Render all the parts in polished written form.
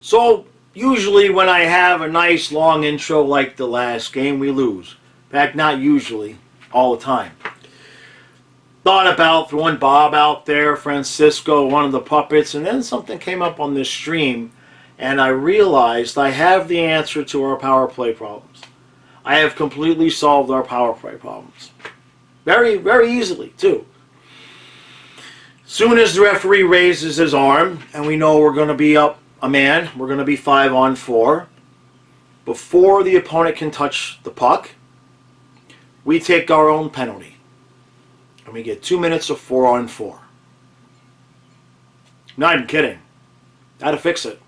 So, usually when I have a nice long intro like the last game, we lose. In fact, not usually, all the time. Thought about throwing Bob out there, Francisco, one of the puppets, and then something came up on this stream, and I realized I have the answer to our power play problems. I have completely solved our power play problems. Very, very easily, too. Soon as the referee raises his arm, and we know we're going to be up a man, we're going to be 5-on-4. Before the opponent can touch the puck, we take our own penalty. And we get 2 minutes of 4-on-4. Not even kidding. How to fix it.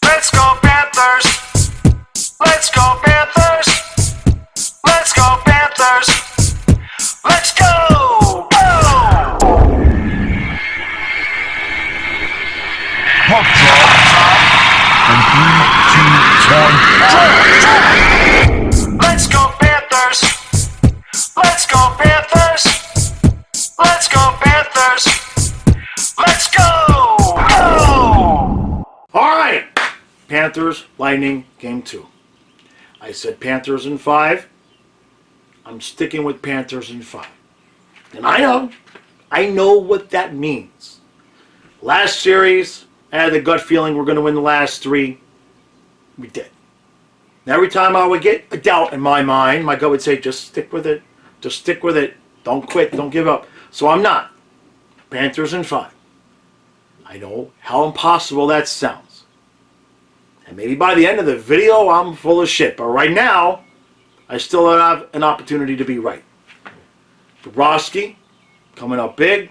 Let's go Panthers! Let's go Panthers! Let's go Panthers! Let's go! Puck drop. And 3, 2, 1, drop! Let's go Panthers! Let's go Panthers! Let's go Panthers! Let's go! Alright! Panthers, Lightning, Game 2. I said Panthers in 5. I'm sticking with Panthers in 5. And I know what that means. Last series, I had the gut feeling we're going to win the last 3. We did. And every time I would get a doubt in my mind, my gut would say, just stick with it. Just stick with it. Don't quit. Don't give up. So I'm not. Panthers in 5. I know how impossible that sounds. And maybe by the end of the video, I'm full of shit. But right now, I still have an opportunity to be right. Bobrovsky, coming up big.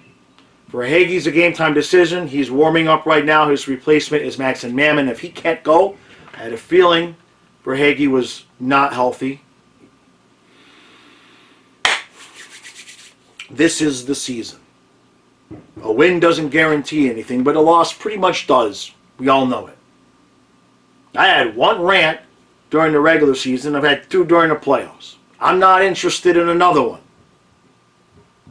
Verhaeghe's a game-time decision. He's warming up right now. His replacement is Maxon Mammon. If he can't go, I had a feeling Verhaeghe was not healthy. This is the season. A win doesn't guarantee anything, but a loss pretty much does. We all know it. I had one rant during the regular season. I've had 2 during the playoffs. I'm not interested in another one.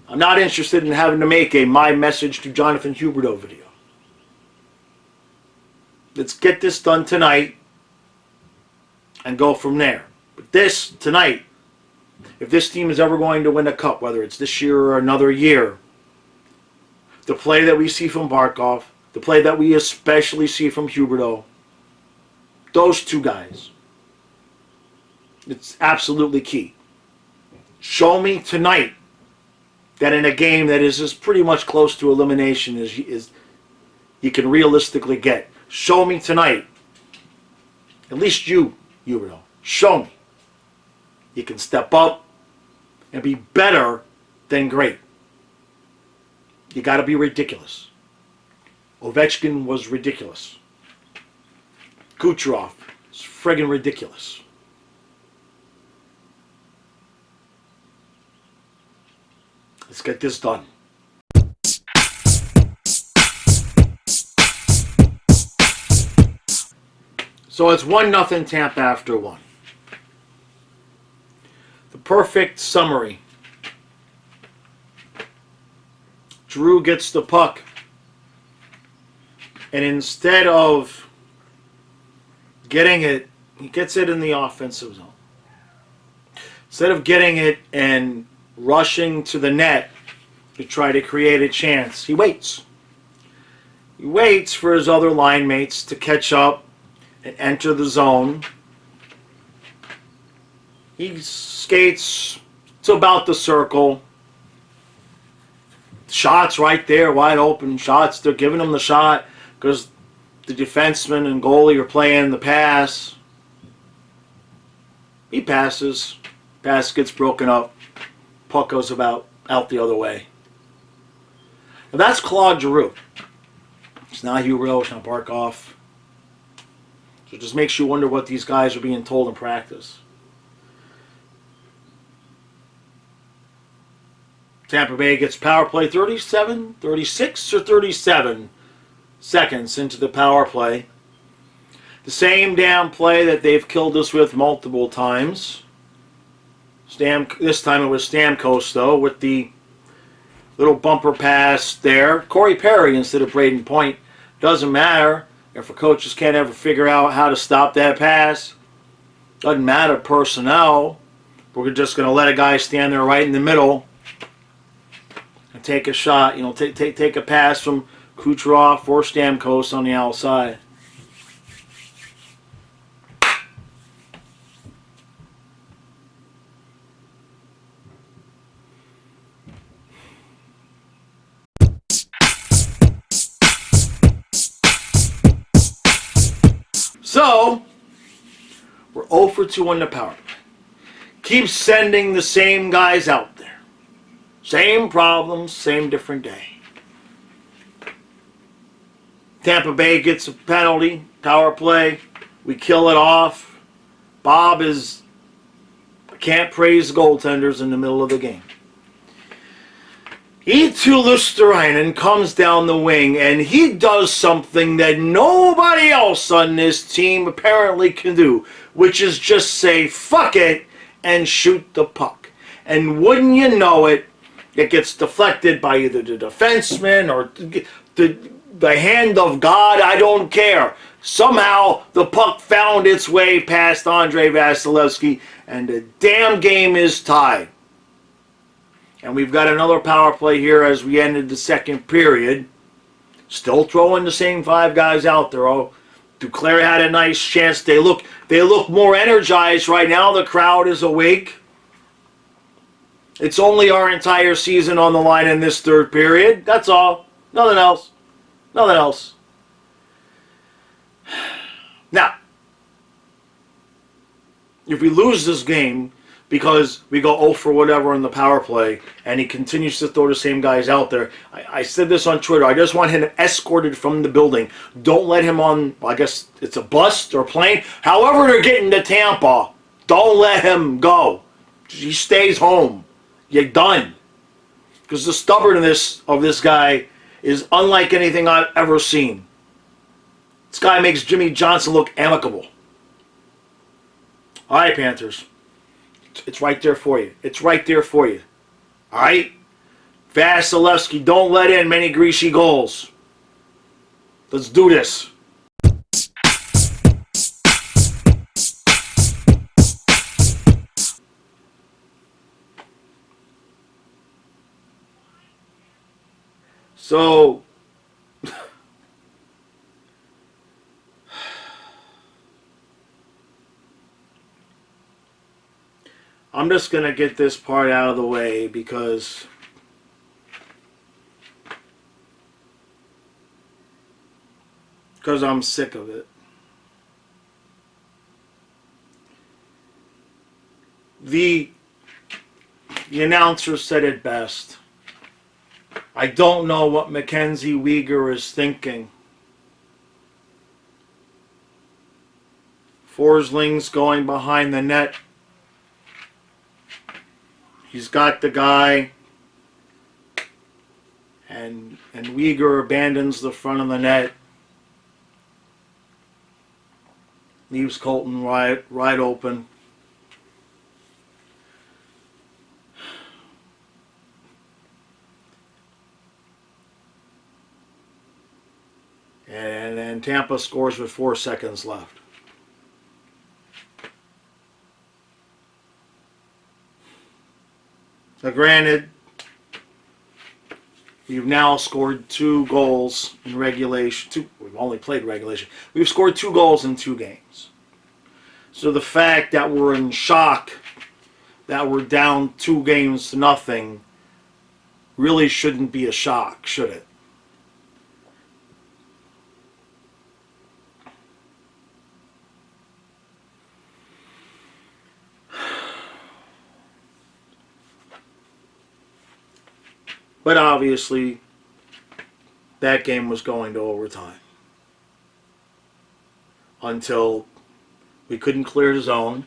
I'm not interested in having to make a My Message to Jonathan Huberdeau video. Let's get this done tonight and go from there. But this, tonight, if this team is ever going to win a cup, whether it's this year or another year, the play that we see from Barkov, the play that we especially see from Huberdeau, those 2 guys, it's absolutely key. Show me tonight that in a game that is as pretty much close to elimination as you can realistically get. Show me tonight, at least you, Huberdeau, show me you can step up and be better than great. You got to be ridiculous. Ovechkin was ridiculous. Kucherov is friggin' ridiculous. Let's get this done. So it's 1-0 Tampa after 1. The perfect summary. Drew gets the puck, and instead of getting it, he gets it in the offensive zone. Instead of getting it and rushing to the net to try to create a chance, he waits. He waits for his other line mates to catch up and enter the zone. He skates to about the circle. Shots right there, wide open shots. They're giving him the shot because the defenseman and goalie are playing the pass. He passes. Pass gets broken up. Puck goes out the other way. Now that's Claude Giroux. It's not Huberdeau, it's not Barkov. So it just makes you wonder what these guys are being told in practice. Tampa Bay gets power play 36 or 37 seconds into the power play. The same damn play that they've killed us with multiple times. This time it was Stamkos, though, with the Little bumper pass there. Corey Perry instead of Braden Point. Doesn't matter if the coaches can't ever figure out how to stop that pass. Doesn't matter personnel. We're just going to let a guy stand there right in the middle and take a shot. You know, take a pass from Kucherov or Stamkos on the outside. So, we're 0 for 2 on the power play. Keep sending the same guys out there. Same problems, same different day. Tampa Bay gets a penalty, power play. We kill it off. Bob can't praise the goaltenders in the middle of the game. Eetu Luosterainen comes down the wing, and he does something that nobody else on this team apparently can do, which is just say, fuck it, and shoot the puck. And wouldn't you know it, it gets deflected by either the defenseman or the hand of God, I don't care. Somehow, the puck found its way past Andrei Vasilevsky, and the damn game is tied. And we've got another power play here as we ended the second period. Still throwing the same 5 guys out there. Oh, Duclair had a nice chance. They look more energized right now. The crowd is awake. It's only our entire season on the line in this third period. That's all. Nothing else. Nothing else. Now, if we lose this game because we go 0 for whatever in the power play, and he continues to throw the same guys out there. I said this on Twitter. I just want him escorted from the building. Don't let him on, I guess it's a bus or a plane. However they're getting to Tampa, don't let him go. He stays home. You're done. Because the stubbornness of this guy is unlike anything I've ever seen. This guy makes Jimmy Johnson look amicable. All right, Panthers. It's right there for you. It's right there for you. All right? Vasilevsky, don't let in many greasy goals. Let's do this. So, I'm just going to get this part out of the way because I'm sick of it. The announcer said it best. I don't know what Mackenzie Weegar is thinking. Forsling's going behind the net. He's got the guy, and Weegar abandons the front of the net. Leaves Colton right open. And then Tampa scores with 4 seconds left. Now granted, we've now scored 2 goals in regulation. We've only played regulation. We've scored 2 goals in 2 games. So the fact that we're in shock, that we're down 2-0 really shouldn't be a shock, should it? But obviously, that game was going to overtime. Until we couldn't clear the zone.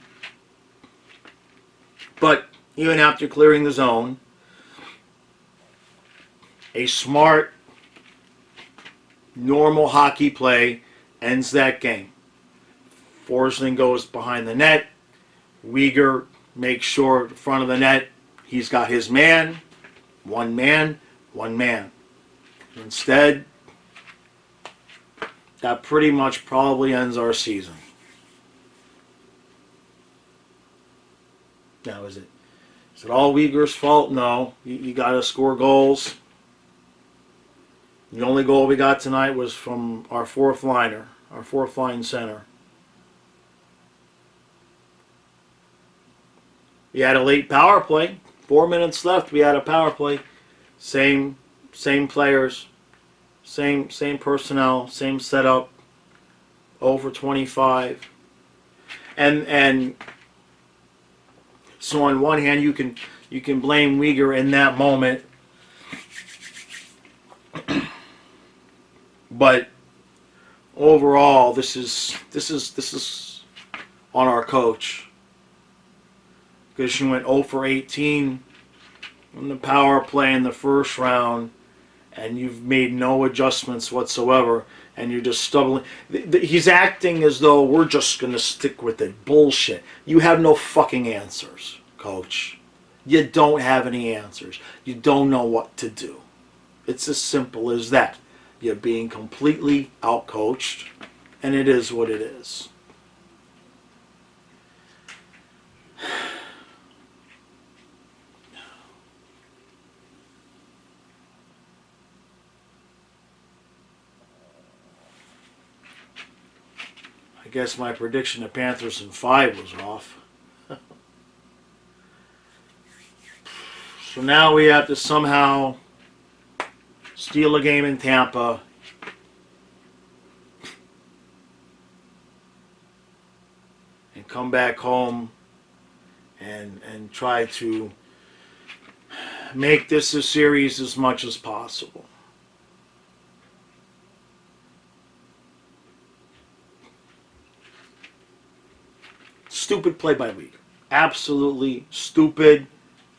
But even after clearing the zone, a smart, normal hockey play ends that game. Forsling goes behind the net. Weegar makes sure at the front of the net he's got his man. One man, one man. Instead, that pretty much probably ends our season. Now, is it all Uyghur's fault? No. You got to score goals. The only goal we got tonight was from our fourth line center. We had a late power play. 4 minutes left. We had a power play. Same players, same personnel, same setup. Over 25. And so on one hand, you can blame Uyghur in that moment, but overall, this is on our coach, because she went 0 for 18 in the power play in the first round, and you've made no adjustments whatsoever, and you're just stumbling. He's acting as though we're just going to stick with it. Bullshit. You have no fucking answers, coach. You don't have any answers. You don't know what to do. It's as simple as that. You're being completely outcoached, and it is what it is. I guess my prediction of Panthers in 5 was off. So now we have to somehow steal a game in Tampa. And come back home and try to make this a series as much as possible. Stupid play by Uyghur. Absolutely stupid.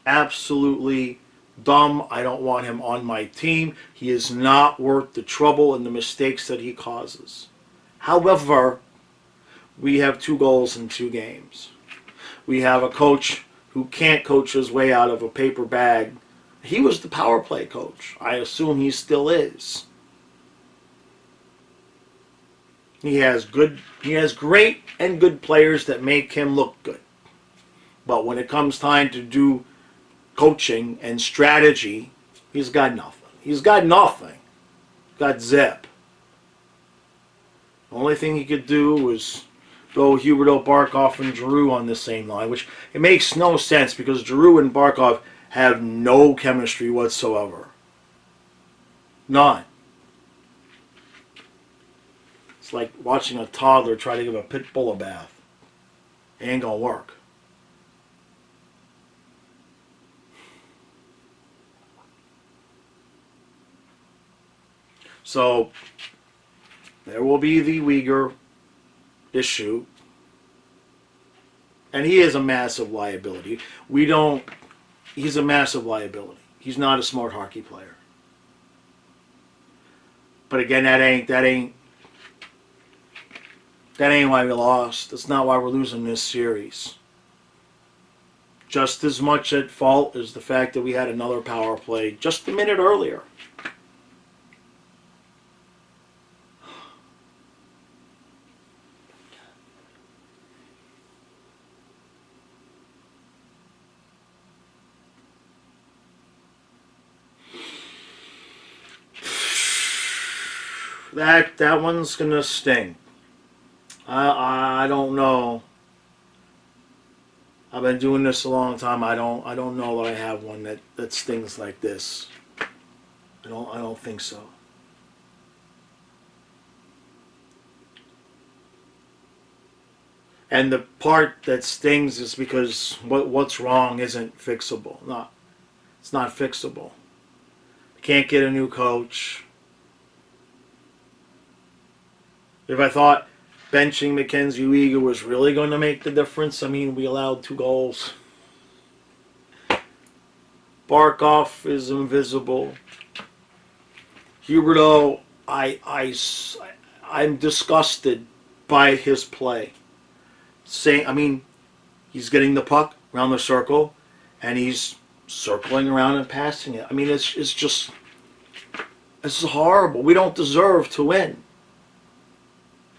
Absolutely dumb. I don't want him on my team. He is not worth the trouble and the mistakes that he causes. However, we have 2 goals in 2 games. We have a coach who can't coach his way out of a paper bag. He was the power play coach. I assume he still is. He has great and good players that make him look good. But when it comes time to do coaching and strategy, he's got nothing. He's got nothing. Got zip. The only thing he could do was go Huberdeau, Barkov, and Giroux on the same line, which it makes no sense because Giroux and Barkov have no chemistry whatsoever. None. It's like watching a toddler try to give a pit bull a bath. It ain't gonna work. So there will be the Uyghur issue. And he is a massive liability. He's a massive liability. He's not a smart hockey player. But again, that ain't why we lost. That's not why we're losing this series. Just as much at fault as the fact that we had another power play just a minute earlier. That one's gonna sting. I don't know. I've been doing this a long time. I don't know that I have one that stings like this. I don't think so. And the part that stings is because what's wrong isn't fixable. It's not fixable. Can't get a new coach. If I thought benching Mackenzie Uyghur was really going to make the difference, I mean, we allowed 2 goals. Barkov is invisible. Huberdeau, I'm disgusted by his play. He's getting the puck around the circle, and he's circling around and passing it. I mean, it's just This is horrible. We don't deserve to win.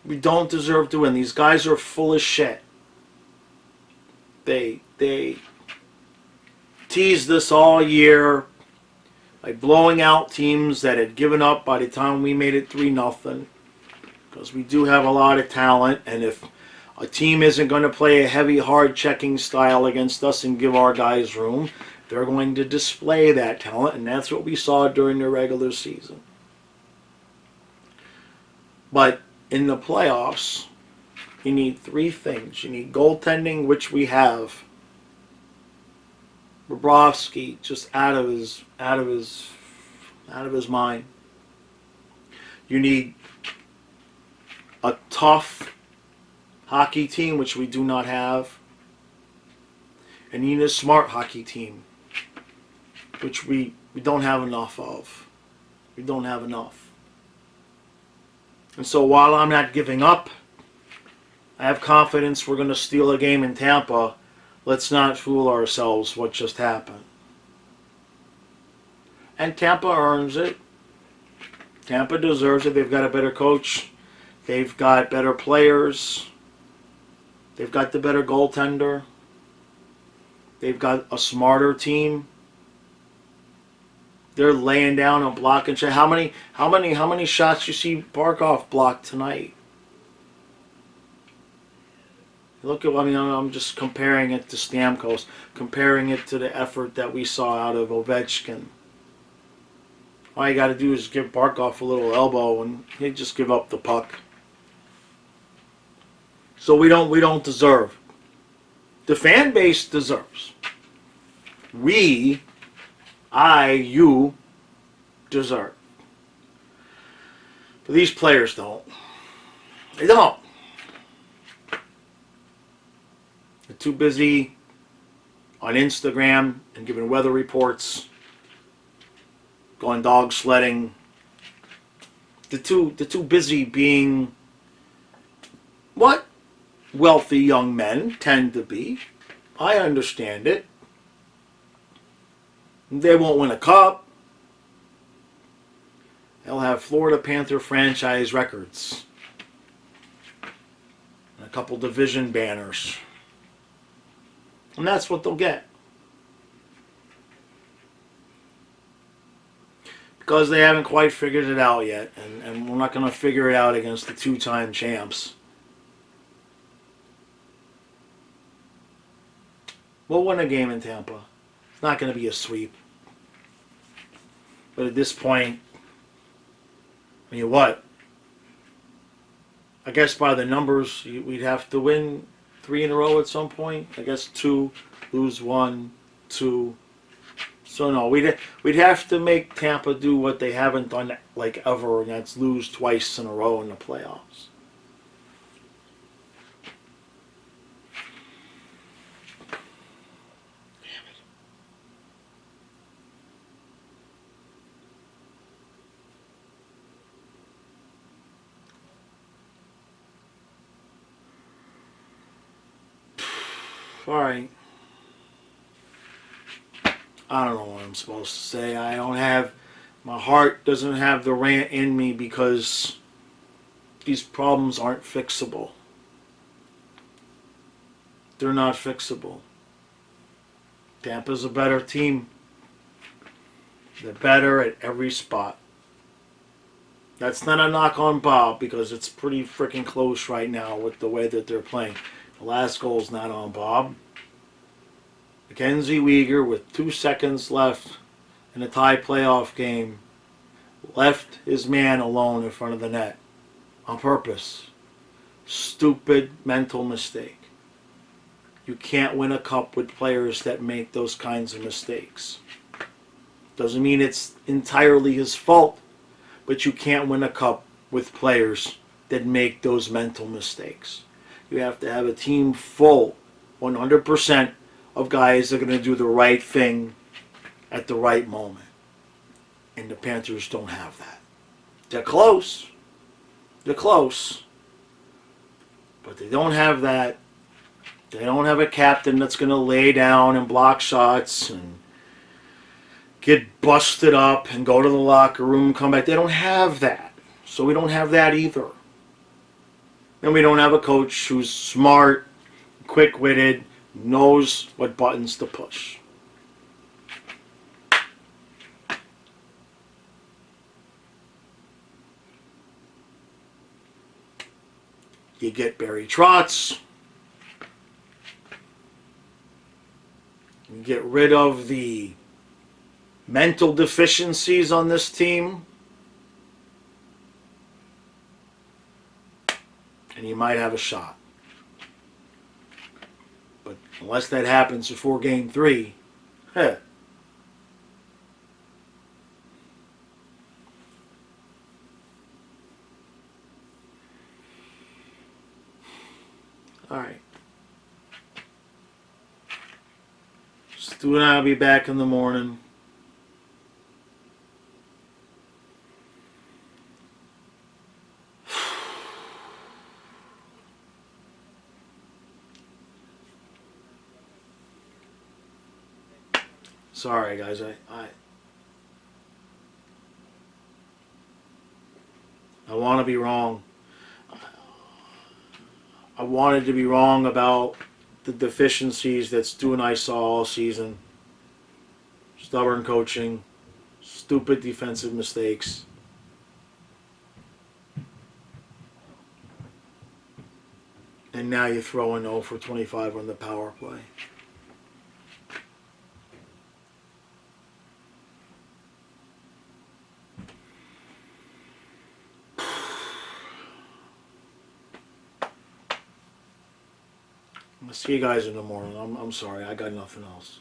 We don't deserve to win. These guys are full of shit. They teased us all year by blowing out teams that had given up by the time we made it 3-0. Because we do have a lot of talent, and if a team isn't going to play a heavy, hard checking style against us and give our guys room, they're going to display that talent, and that's what we saw during the regular season. But in the playoffs, you need 3 things. You need goaltending, which we have. Bobrovsky just out of his mind. You need a tough hockey team, which we do not have. And you need a smart hockey team, which we don't have enough of. We don't have enough. And so while I'm not giving up, I have confidence we're going to steal a game in Tampa. Let's not fool ourselves what just happened. And Tampa earns it. Tampa deserves it. They've got a better coach. They've got better players. They've got the better goaltender. They've got a smarter team. They're laying down a block and shot. How many shots you see Barkov block tonight? Look at, I'm just comparing it to Stamkos, comparing it to the effort that we saw out of Ovechkin. All you got to do is give Barkov a little elbow, and he'd just give up the puck. So we don't deserve. The fan base deserves. You deserve. But these players don't. They don't. They're too busy on Instagram and giving weather reports, going dog sledding. They're too busy being what wealthy young men tend to be. I understand it. They won't win a cup. They'll have Florida Panther franchise records. And a couple division banners. And that's what they'll get. Because they haven't quite figured it out yet. And we're not going to figure it out against the 2-time champs. We'll win a game in Tampa. It's not going to be a sweep. But at this point, I mean, what? I guess by the numbers, we'd have to win 3 in a row at some point. I guess 2, lose 1, 2. So no, we'd have to make Tampa do what they haven't done like ever, and that's lose twice in a row in the playoffs. All right. I don't know what I'm supposed to say. My heart doesn't have the rant in me because these problems aren't fixable. They're not fixable. Tampa's a better team. They're better at every spot. That's not a knock on Bob because it's pretty freaking close right now with the way that they're playing. The last goal's not on Bob. Mackenzie Weegar, with 2 seconds left in a tie playoff game, left his man alone in front of the net on purpose. Stupid mental mistake. You can't win a cup with players that make those kinds of mistakes. Doesn't mean it's entirely his fault, but you can't win a cup with players that make those mental mistakes. You have to have a team full, 100%, of guys that are going to do the right thing at the right moment. And the Panthers don't have that. They're close. They're close. But they don't have that. They don't have a captain that's going to lay down and block shots. And get busted up and go to the locker room, come back. They don't have that. So we don't have that either. And we don't have a coach who's smart, quick-witted, knows what buttons to push. You get Barry Trotz. You get rid of the mental deficiencies on this team. And you might have a shot. But unless that happens before Game 3, heh. All right. Stu and I will be back in the morning. Sorry, guys. I want to be wrong. I wanted to be wrong about the deficiencies that Stu and I saw all season. Stubborn coaching, stupid defensive mistakes. And now you throw in 0 for 25 on the power play. I'll see you guys in the morning. I'm sorry, I got nothing else.